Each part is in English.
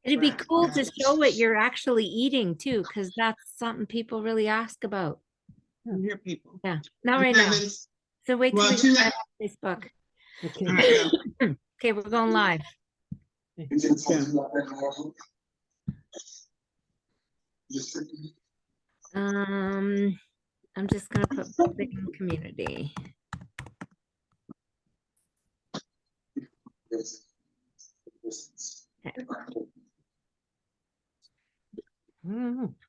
It'd be cool to show what you're actually eating too, because that's something people really ask about. Hear people. Yeah, not right now. So wait till we get on Facebook. Okay. Okay, we're going live. I'm just gonna put building community. Okay.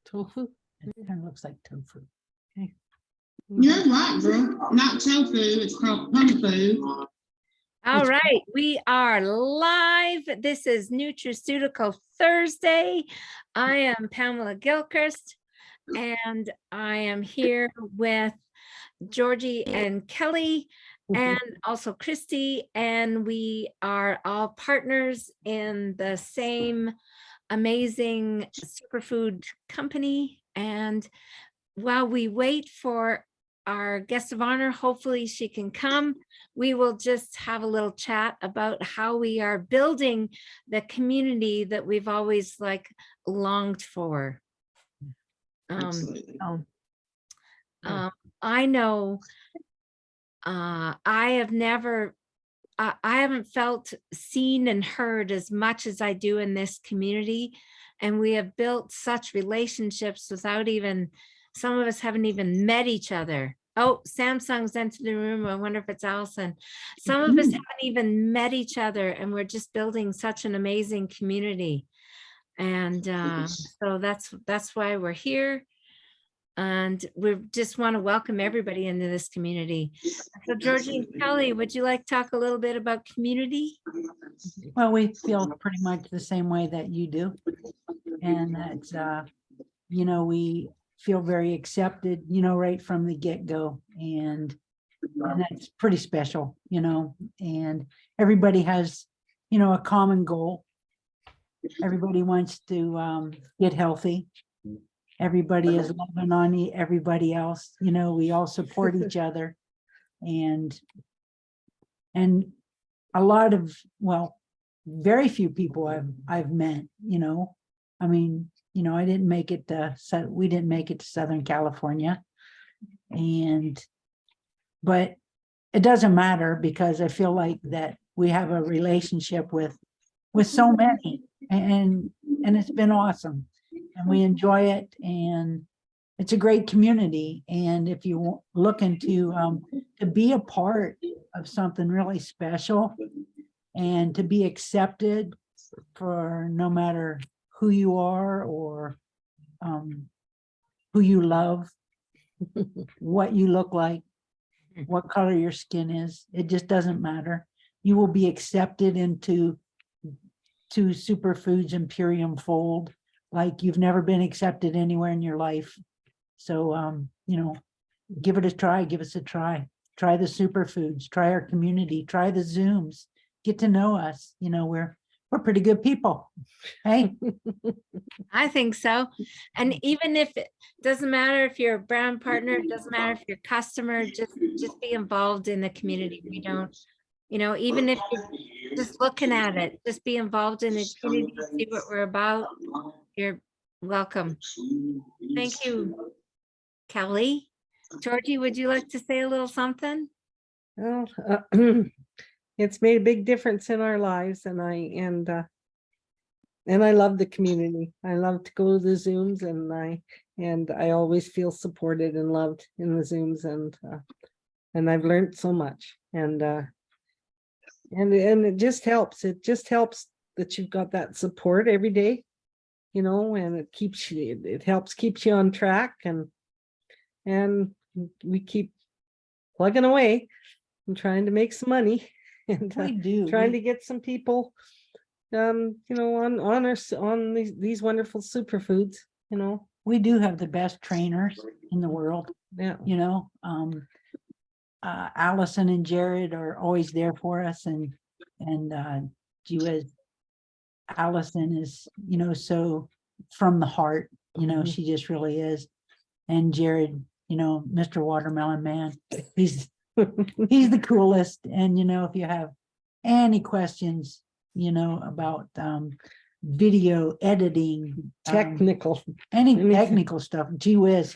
Tofu. It kind of looks like tofu. Okay. You're right, bro. Not tofu. It's called tofu. All right, we are live. This is Nutraceutical Thursday. I am Pamela Gilchrist, and I am here with Georgie and Kelley, and also Kristi, and we are all partners in the same amazing superfood company. And while we wait for our guest of honor, hopefully she can come, we will just have a little chat about how we are building the community that we've always longed for. I know I haven't felt seen and heard as much as I do in this community. And we have built such relationships without even, some of us haven't even met each other. Oh, Samsung's into the room. I wonder if it's Allison. Some of us haven't even met each other, and we're just building such an amazing community. And so that's why we're here. And we just want to welcome everybody into this community. So Georgie and Kelley, would you like to talk a little bit about community? Well, we feel pretty much the same way that you do. And that's, we feel very accepted, right from the get-go. And that's pretty special, and everybody has, a common goal. Everybody wants to get healthy. Everybody is loving on everybody else. We all support each other, and a lot of, very few people I've met. I mean, I didn't make it to, we didn't make it to Southern California, but it doesn't matter, because I feel like that we have a relationship with so many, and it's been awesome. And we enjoy it, and it's a great community. And if you looking to be a part of something really special, and to be accepted for no matter who you are or who you love, what you look like, what color your skin is, it just doesn't matter. You will be accepted into Superfoods Imperium fold like you've never been accepted anywhere in your life. So, give it a try, give us a try. Try the superfoods, try our community, try the Zooms, get to know us. We're pretty good people. Hey, I think so. And even if it doesn't matter if you're a brand partner, it doesn't matter if you're a customer, just be involved in the community. We don't, even if you're just looking at it, just be involved in the community, see what we're about. You're welcome. Thank you, Kelley. Georgie, would you like to say a little something? Well, it's made a big difference in our lives, and I love the community. I love to go to the Zooms, and I always feel supported and loved in the Zooms, and I've learned so much, and it just helps. It just helps that you've got that support every day, and it keeps you. It helps keeps you on track, and we keep plugging away and trying to make some money, and we do. trying to get some people, on these wonderful superfoods. We do have the best trainers in the world. Yeah. Allison and Jared are always there for us, and Allison is, so from the heart, she just really is. And Jared, Mr. Watermelon Man, he's the coolest. And if you have any questions, about video editing, Technical. any anything. technical stuff. Gee whiz,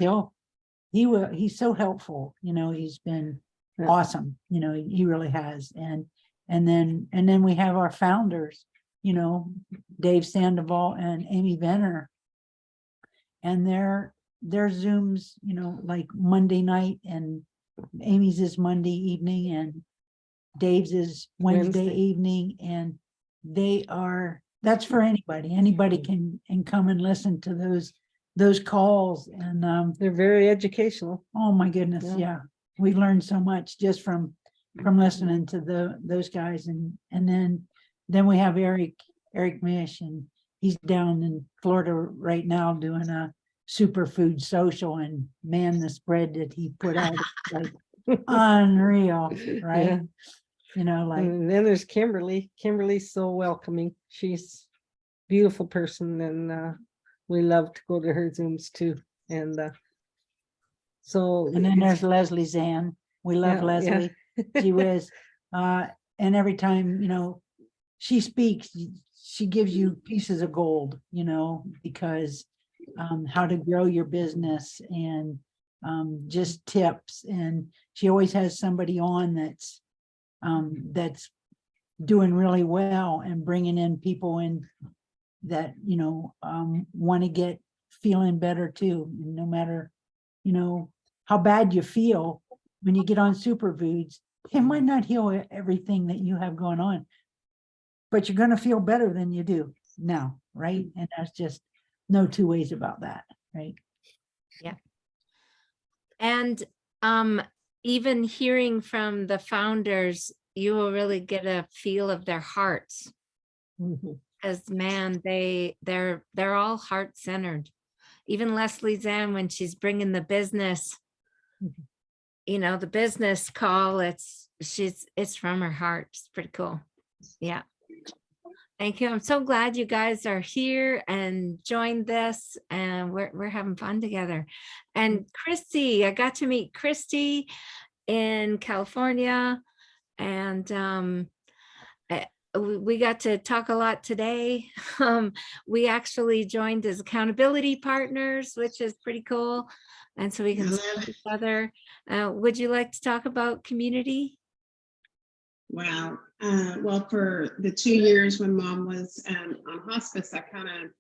he's so helpful. He's been Yeah. awesome. He really has. And then we have our founders, Dave Sandoval and Amy Venner, and their Zooms, like Monday night, and Amy's is Monday evening, and Dave's is Wednesday evening, and that's for anybody. Anybody can come and listen to those calls, and They're very educational. oh my goodness, Yeah. yeah. We've learned so much just from listening to those guys, and then we have Eric Mish, and he's down in Florida right now doing a superfood social, and man, the spread that he put out is like unreal, right? Yeah. Like, And then there's Kimberly. Kimberly's so welcoming. She's a beautiful person, and we love to go to her Zooms too. And so and then there's Leslie Zan. We love Yeah, Leslie. She was, and every time, she speaks, she gives you pieces of gold, because how to grow your business, and just tips. And she always has somebody on that's doing really well, and bringing in people in that, want to get feeling better too. And no matter, how bad you feel when you get on superfoods, it might not heal everything that you have going on, but you're going to feel better than you do now, right? And that's just no two ways about that, right? Yeah. And even hearing from the founders, you will really get a feel of their hearts. Mhm. As man, they're all heart-centered. Even Leslie Zan, when she's bringing the business, the business call, it's from her heart. It's pretty cool. Yeah. Thank you. I'm so glad you guys are here and joined this, and we're having fun together. And Kristi, I got to meet Kristi in California, and we got to talk a lot today. We actually joined as accountability partners, which is pretty cool. And so we can support each other. Would you like to talk about community? Wow. Well, for the 2 years when Mom was on hospice, I kind of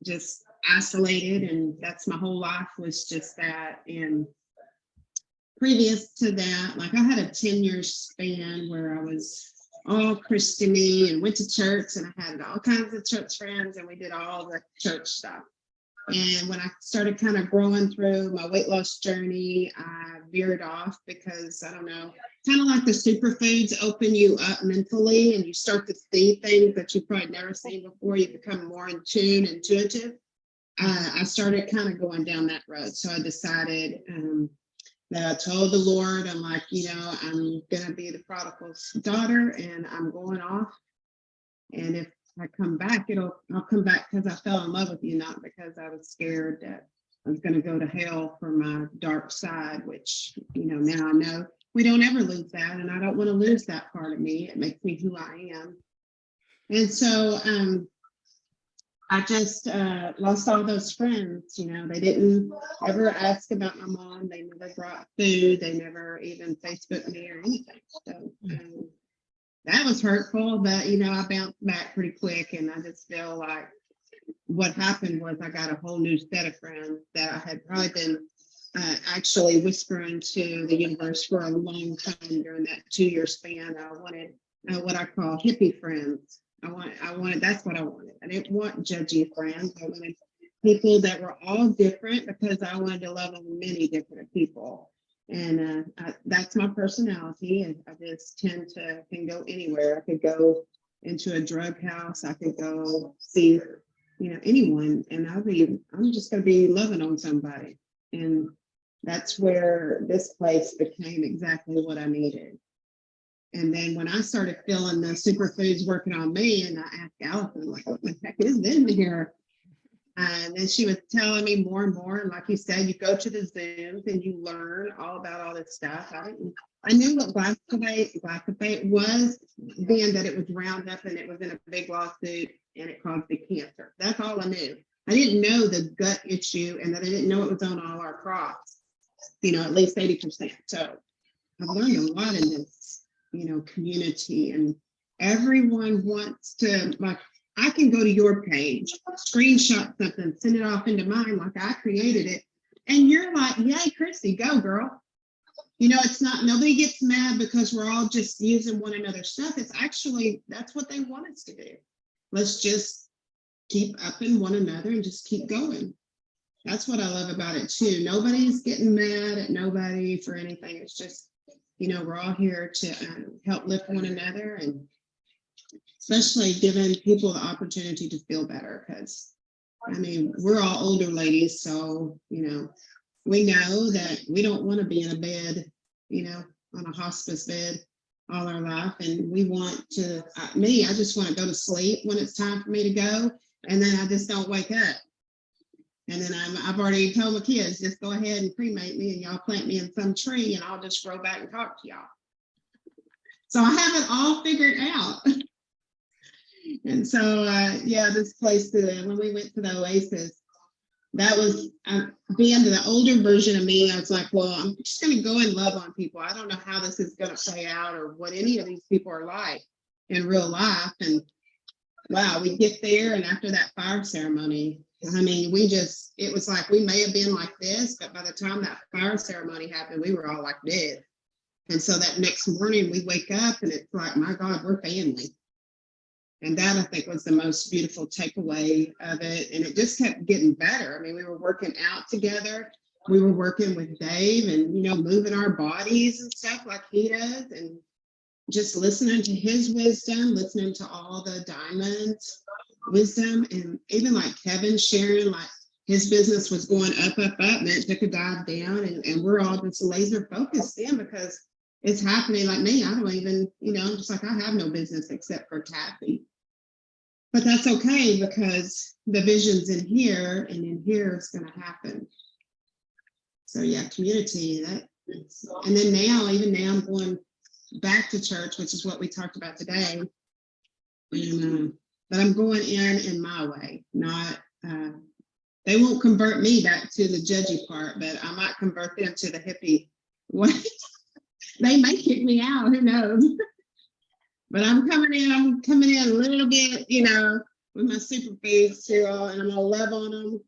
just isolated, and that's my whole life was just that. And previous to that, like I had a 10-year span where I was all Christian-y and went to church, and I had all kinds of church friends, and we did all the church stuff. And when I started kind of growing through my weight loss journey, I veered off because, I don't know, kind of like the superfoods open you up mentally, and you start to see things that you've probably never seen before. You become more in tune, intuitive. I started kind of going down that road. So I decided that I told the Lord, I'm like, I'm going to be the prodigal's daughter, and I'm going off. And if I come back, I'll come back because I fell in love with you, not because I was scared that I was going to go to hell for my dark side, which, now I know we don't ever lose that. And I don't want to lose that part of me. It makes me who I am. And so I just lost all those friends. They didn't ever ask about my mom. They never brought food. They never even Facebooked me or anything. So that was hurtful, but I bounced back pretty quick. And I just feel like what happened was I got a whole new set of friends that I had probably been actually whispering to the universe for a long time during that 2-year span. I wanted what I call hippie friends. I wanted, that's what I wanted. I didn't want judgy friends. I wanted people that were all different, because I wanted to love many different people. And that's my personality. And I just can go anywhere. I could go into a drug house. I could go see, anyone, and I'm just going to be loving on somebody. And that's where this place became exactly what I needed. And then when I started feeling the superfoods working on me, and I asked Allison, like, what the heck is in here? And then she was telling me more and more, and like you said, you go to the Zooms and you learn all about all this stuff. I knew what glyphosate was, being that it was Roundup and it was in a big lawsuit and it caused the cancer. That's all I knew. I didn't know the gut issue, and that I didn't know it was on all our crops, at least 80%. So I've learned a lot in this, community, and everyone wants to, like, I can go to your page, screenshot something, send it off into mine like I created it. And you're like, yay, Kristi, go girl. It's not, nobody gets mad because we're all just using one another's stuff. It's actually, that's what they want us to do. Let's just keep upping one another and just keep going. That's what I love about it too. Nobody's getting mad at nobody for anything. It's just, we're all here to help lift one another, and especially giving people the opportunity to feel better, because we're all older ladies, so we know that we don't want to be in a bed, on a hospice bed all our life, and we want to, I just want to go to sleep when it's time for me to go, and then I just don't wake up. And then I've already told my kids, just go ahead and cremate me, and y'all plant me in some tree, and I'll just grow back and talk to y'all. So I have it all figured out. And so, this place, when we went to the Oasis, that was being the older version of me. I was like, well, I'm just going to go and love on people. I don't know how this is going to play out or what any of these people are like in real life. And wow, we get there, and after that fire ceremony, it was like we may have been like this, but by the time that fire ceremony happened, we were all like dead. And so that next morning we wake up and it's like, my God, we're family. And that, I think, was the most beautiful takeaway of it. And it just kept getting better. We were working out together. We were working with Dave and, moving our bodies and stuff like he does. And just listening to his wisdom, listening to all the Diamond's wisdom. And even like Kevin sharing, like his business was going up, and it took a dive down. And we're all just laser focused in, because it's happening. Like me, I don't even, I'm just like, I have no business except for taffy. But that's okay, because the vision's in here, and in here it's going to happen. So yeah, community. And then even now I'm going back to church, which is what we talked about today. And, but I'm going in my way. Not they won't convert me back to the judgy part, but I might convert them to the hippie way. They may kick me out. Who knows? But I'm coming in a little bit, with my superfoods too, and I'm gonna love on them,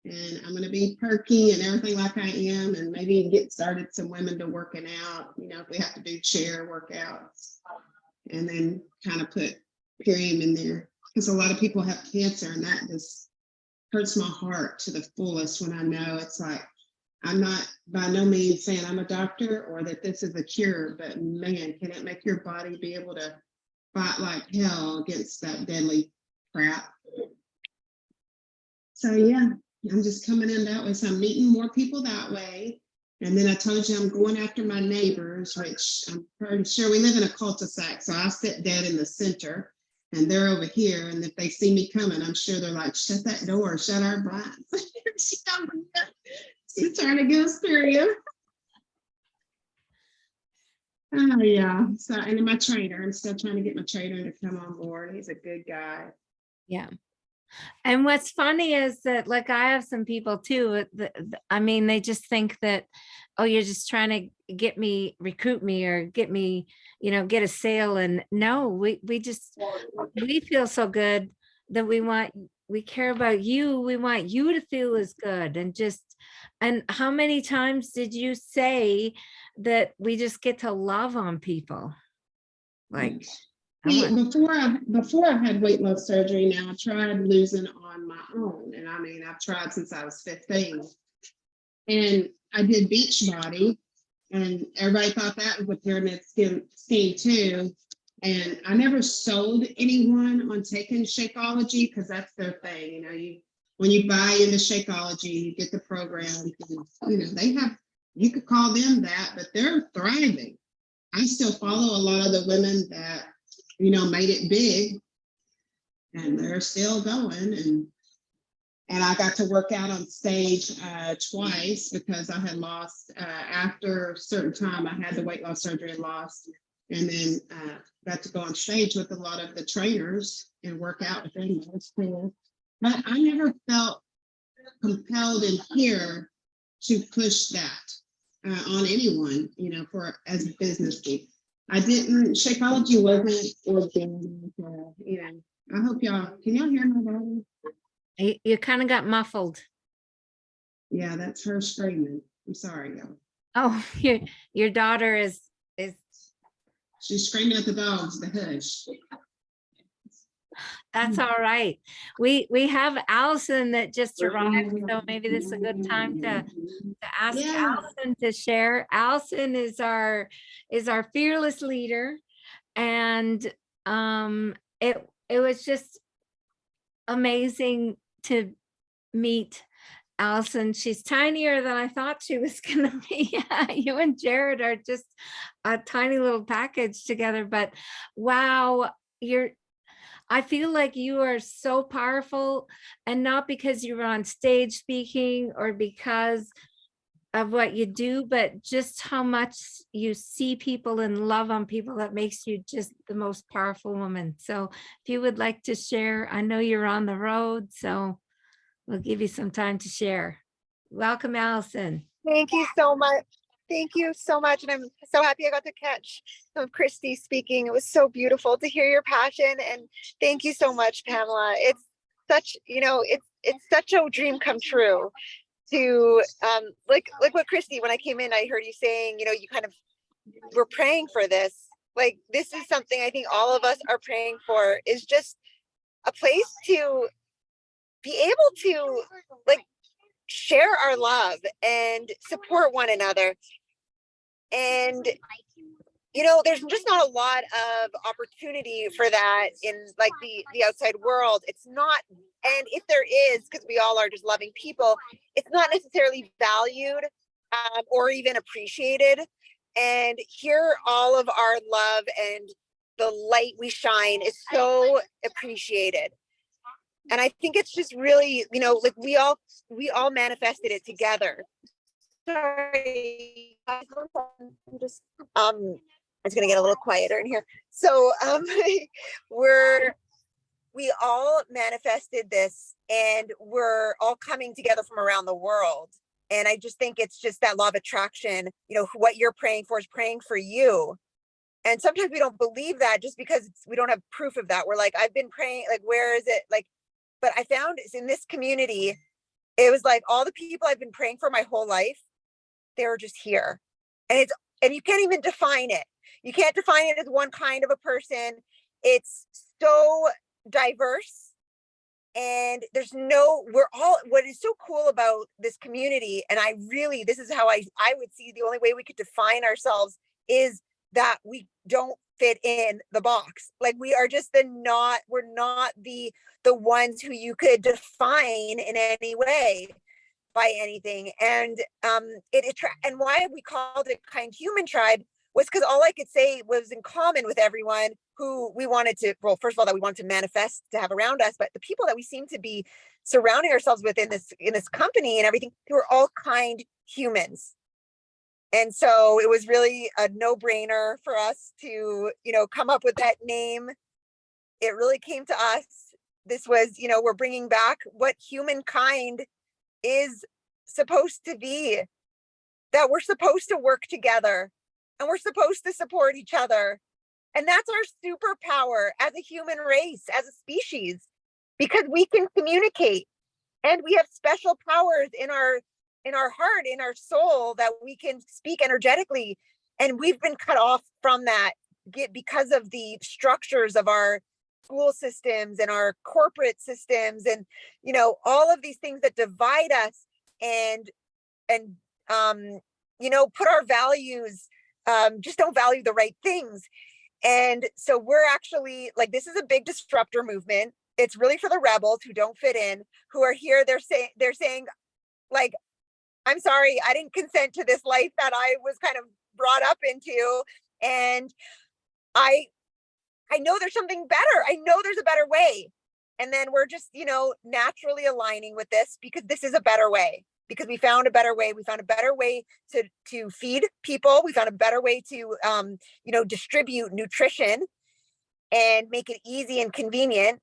and I'm gonna be perky and everything like I am, and maybe get started some women to working out, if we have to do chair workouts, and then kind of put period in there, because a lot of people have cancer, and that just hurts my heart to the fullest when I know it's like, I'm not by no means saying I'm a doctor or that this is a cure, but man, can it make your body be able to fight like hell against that deadly crap? So yeah, I'm just coming in that way. So I'm meeting more people that way. And then I told you I'm going after my neighbors, which I'm pretty sure we live in a cul-de-sac. So I sit dead in the center, and they're over here. And if they see me coming, I'm sure they're like, shut that door, shut our blinds. She's trying to get us period. Oh yeah. So, and then my trainer, I'm still trying to get my trainer to come on board. He's a good guy. Yeah. And what's funny is that, like, I have some people too, they just think that, oh, you're just trying to recruit me or get me, get a sale. And no, we feel so good that we care about you. We want you to feel as good. And how many times did you say that we just get to love on people? Like, before I had weight loss surgery, now I tried losing on my own. And I've tried since I was 15. And I did Beachbody, and everybody thought that was a pyramid scheme too. And I never sold anyone on taking Shakeology, because that's their thing. When you buy into Shakeology, you get the program. You could call them that, but they're thriving. I still follow a lot of the women that made it big, and they're still going. And I got to work out on stage twice because I had lost, after a certain time, I had the weight loss surgery and lost. And then got to go on stage with a lot of the trainers and work out with them. That was cool. But I never felt compelled in here to push that on anyone, you know, for as a business gig. I didn't, Shakeology wasn't organic, you know. I hope y'all, can y'all hear my daughter? You kind of got muffled. Yeah, that's her screaming. I'm sorry, y'all. Oh, your daughter is She's screaming at the dogs, the hush. that's all right. We have Allison that just arrived, so maybe this is a good time to ask Yeah. Allison to share. Allison is our fearless leader, and it was just amazing to meet Allison. She's tinier than I thought she was gonna be. You and Jared are just a tiny little package together, but wow, I feel like you are so powerful, and not because you were on stage speaking or because of what you do, but just how much you see people and love on people, that makes you just the most powerful woman. So if you would like to share, I know you're on the road, so we'll give you some time to share. Welcome, Allison. Thank you so much. Thank you so much. And I'm so happy I got to catch Kristi speaking. It was so beautiful to hear your passion. And thank you so much, Pamela. It's such, you know, it's such a dream come true to like what Kristi, when I came in, I heard you saying, you know, you kind of were praying for this. Like, this is something I think all of us are praying for, is just a place to be able to like share our love and support one another. And you know, there's just not a lot of opportunity for that in like the outside world. It's not, and if there is, because we all are just loving people, it's not necessarily valued or even appreciated. And here, all of our love and the light we shine is so appreciated. And I think it's just really, you know, like we all manifested it together. Sorry, I'm just it's gonna get a little quieter in here. So we all manifested this, and we're all coming together from around the world. And I just think it's just that law of attraction, you know, what you're praying for is praying for you. And sometimes we don't believe that just because we don't have proof of that. We're like, I've been praying, like, where is it? Like, but I found it's in this community. It was like all the people I've been praying for my whole life, they were just here. And you can't even define it. You can't define it as one kind of a person. It's so diverse. And what is so cool about this community, and this is how I would see the only way we could define ourselves, is that we don't fit in the box. Like, we are just we're not the ones who you could define in any way by anything. And and why we called it Kind Human Tribe was because all I could say was in common with everyone who we wanted to, well, first of all, that we wanted to manifest to have around us, but the people that we seem to be surrounding ourselves with in this company and everything, they were all kind humans. And so it was really a no-brainer for us to, you know, come up with that name. It really came to us. This was, you know, we're bringing back what humankind is supposed to be, that we're supposed to work together and we're supposed to support each other. And that's our superpower as a human race, as a species, because we can communicate and we have special powers in our heart, in our soul, that we can speak energetically. And we've been cut off from that because of the structures of our school systems and our corporate systems, and, you know, all of these things that divide us and you know, put our values, just don't value the right things. And so we're actually like, this is a big disruptor movement. It's really for the rebels who don't fit in, who are here. They're saying like, I'm sorry, I didn't consent to this life that I was kind of brought up into. And I know there's something better. I know there's a better way. And then we're just, naturally aligning with this because this is a better way, because we found a better way. We found a better way to feed people. We found a better way to, distribute nutrition and make it easy and convenient.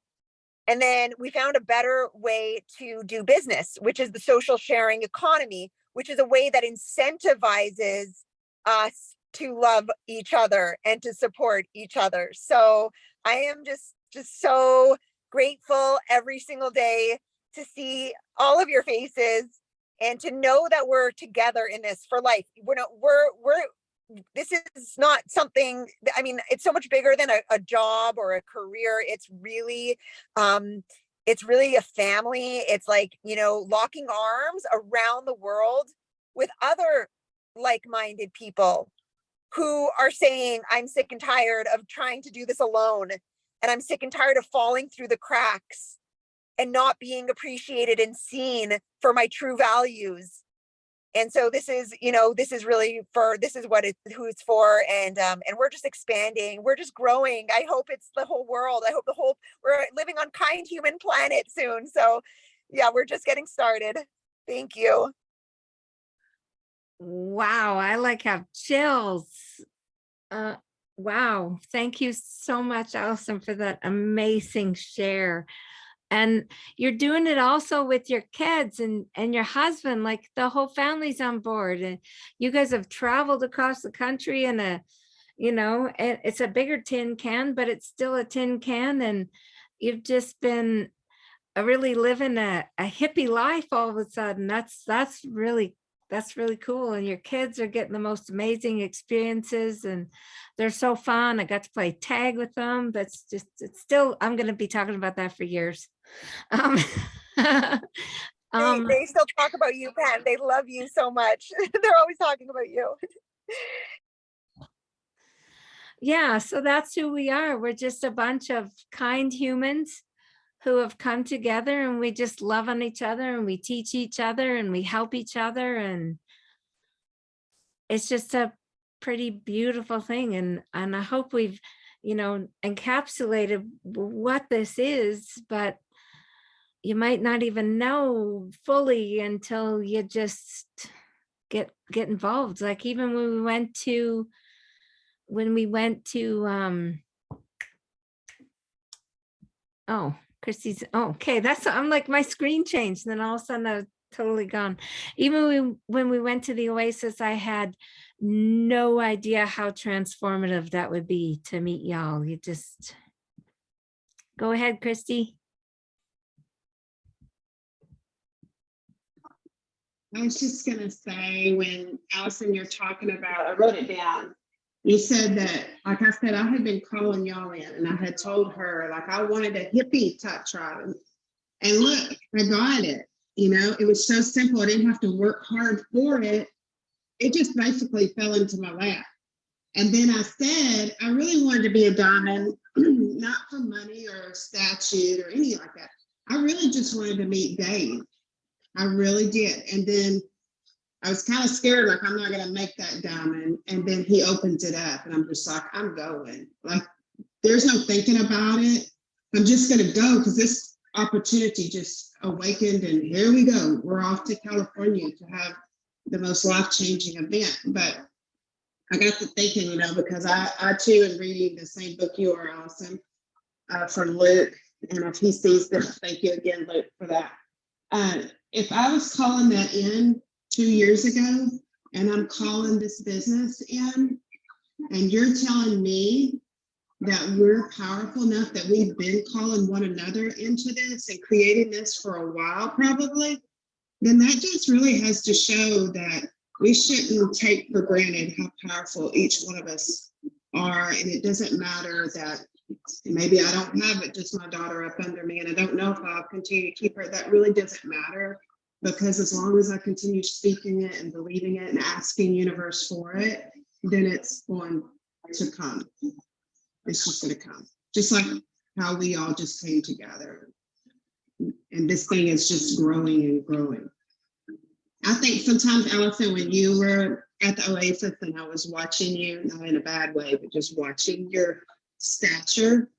And then we found a better way to do business, which is the social sharing economy, which is a way that incentivizes us to love each other and to support each other. So I am just so grateful every single day to see all of your faces and to know that we're together in this for life. This is not something, I mean, it's so much bigger than a job or a career. It's really a family. It's like, locking arms around the world with other like-minded people who are saying, I'm sick and tired of trying to do this alone. And I'm sick and tired of falling through the cracks and not being appreciated and seen for my true values. And so this is who it's for. And we're just expanding. We're just growing. I hope it's the whole world. I hope we're living on kind human planet soon. So yeah, we're just getting started. Thank you. Wow, I have chills. Wow, thank you so much, Allison, for that amazing share. And you're doing it also with your kids and your husband, like the whole family's on board, and you guys have traveled across the country in it's a bigger tin can, but it's still a tin can, and you've just been really living a hippie life all of a sudden. That's really cool. And your kids are getting the most amazing experiences, and they're so fun. I got to play tag with them. It's still, I'm going to be talking about that for years. They still talk about you, Pam. They love you so much. They're always talking about you. Yeah, so that's who we are. We're just a bunch of kind humans who have come together, and we just love on each other, and we teach each other, and we help each other, and it's just a pretty beautiful thing. And I hope we've encapsulated what this is, but you might not even know fully until you just get involved. Like even when we went to Kristi's, okay, I'm like, my screen changed, and then all of a sudden I was totally gone. Even when we went to the Oasis, I had no idea how transformative that would be to meet y'all. You just go ahead, Kristi. I was just going to say, when Allison, you're talking about, I wrote it down. You said that, like I said, I had been calling y'all in, and I had told her, like, I wanted a hippie type tribe. And look, I got it. It was so simple. I didn't have to work hard for it. It just basically fell into my lap. And then I said, I really wanted to be a diamond, not for money or statue or anything like that. I really just wanted to meet Dave. I really did. And then I was kind of scared, like, I'm not going to make that diamond. And then he opens it up, and I'm just like, I'm going. Like, there's no thinking about it. I'm just going to go, because this opportunity just awakened, and here we go. We're off to California to have the most life-changing event. But I got to thinking, because I too am reading the same book you are, Allison, from Luke. And if he sees this, thank you again, Luke, for that. If I was calling that in 2 years ago, and I'm calling this business in, and you're telling me that we're powerful enough that we've been calling one another into this and creating this for a while, probably, then that just really has to show that we shouldn't take for granted how powerful each one of us are. And it doesn't matter that maybe I don't have it, just my daughter up under me, and I don't know if I'll continue to keep her. That really doesn't matter, because as long as I continue speaking it and believing it and asking universe for it, then it's going to come. It's just going to come. Just like how we all just came together. And this thing is just growing and growing. I think sometimes, Allison, when you were at the Oasis and I was watching you, not in a bad way, but just watching your stature,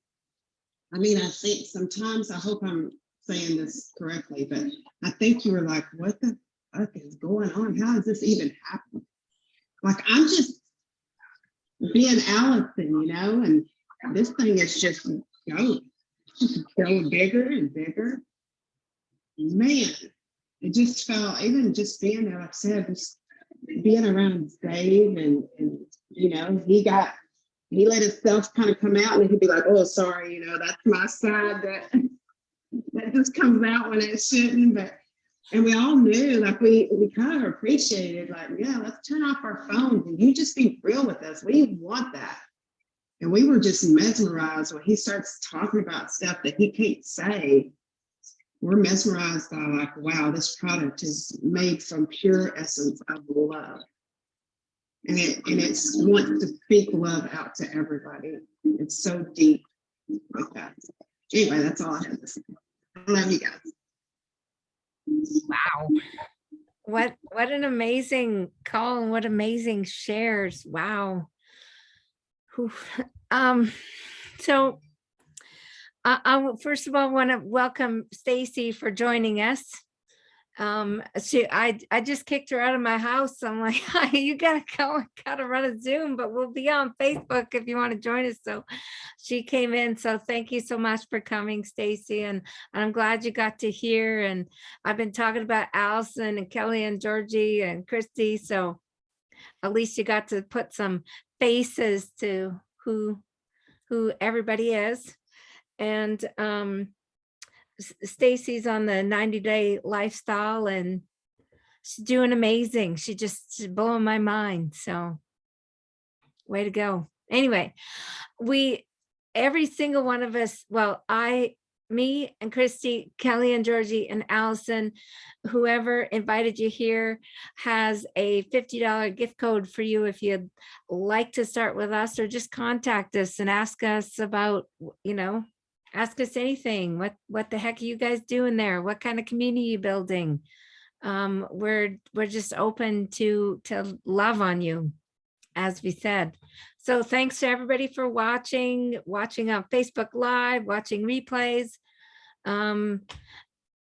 I mean, I think sometimes, I hope I'm saying this correctly, but I think you were like, what the fuck is going on? How is this even happening? Like, I'm just being Allison, you know, and this thing is just going bigger and bigger. Man, it just felt, even just being there, like I said, just being around Dave and you know, he let himself kind of come out, and he'd be like, oh, sorry, you know, that's my side that just comes out when it shouldn't. But and we all knew, like we kind of appreciated, like, yeah, let's turn off our phones and you just be real with us. We want that. And we were just mesmerized when he starts talking about stuff that he can't say. We're mesmerized by, like, wow, this product is made from pure essence of love. And it's wants to speak love out to everybody. It's so deep like that. Anyway, that's all I have to say. I love you guys. Wow. What an amazing call and what amazing shares. Wow. Whew. So I first of all want to welcome Stacey for joining us. I just kicked her out of my house. I'm like, you gotta go, gotta run a Zoom, but we'll be on Facebook if you want to join us. So she came in. So thank you so much for coming, Stacey. And I'm glad you got to hear. And I've been talking about Allison and Kelley and Georgie and Kristi. So at least you got to put some faces to who everybody is. And Stacey's on the 90-day lifestyle and she's doing amazing. she's blowing my mind. So way to go. Anyway, every single one of us, well, me and Kristi, Kelley and Georgie and Allison, whoever invited you here has a $50 gift code for you if you'd like to start with us, or just contact us and ask us about, you know, ask us anything. What the heck are you guys doing there? What kind of community you building? We're just open to love on you, as we said. So thanks to everybody for watching on Facebook Live, watching replays.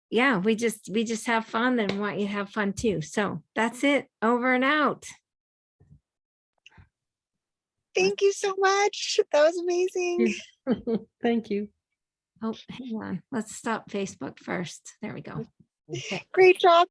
Yeah, we just have fun and want you to have fun too. So that's it. Over and out. Thank you so much. That was amazing. Thank you. Oh, hang on. Let's stop Facebook first. There we go. Okay. Great job.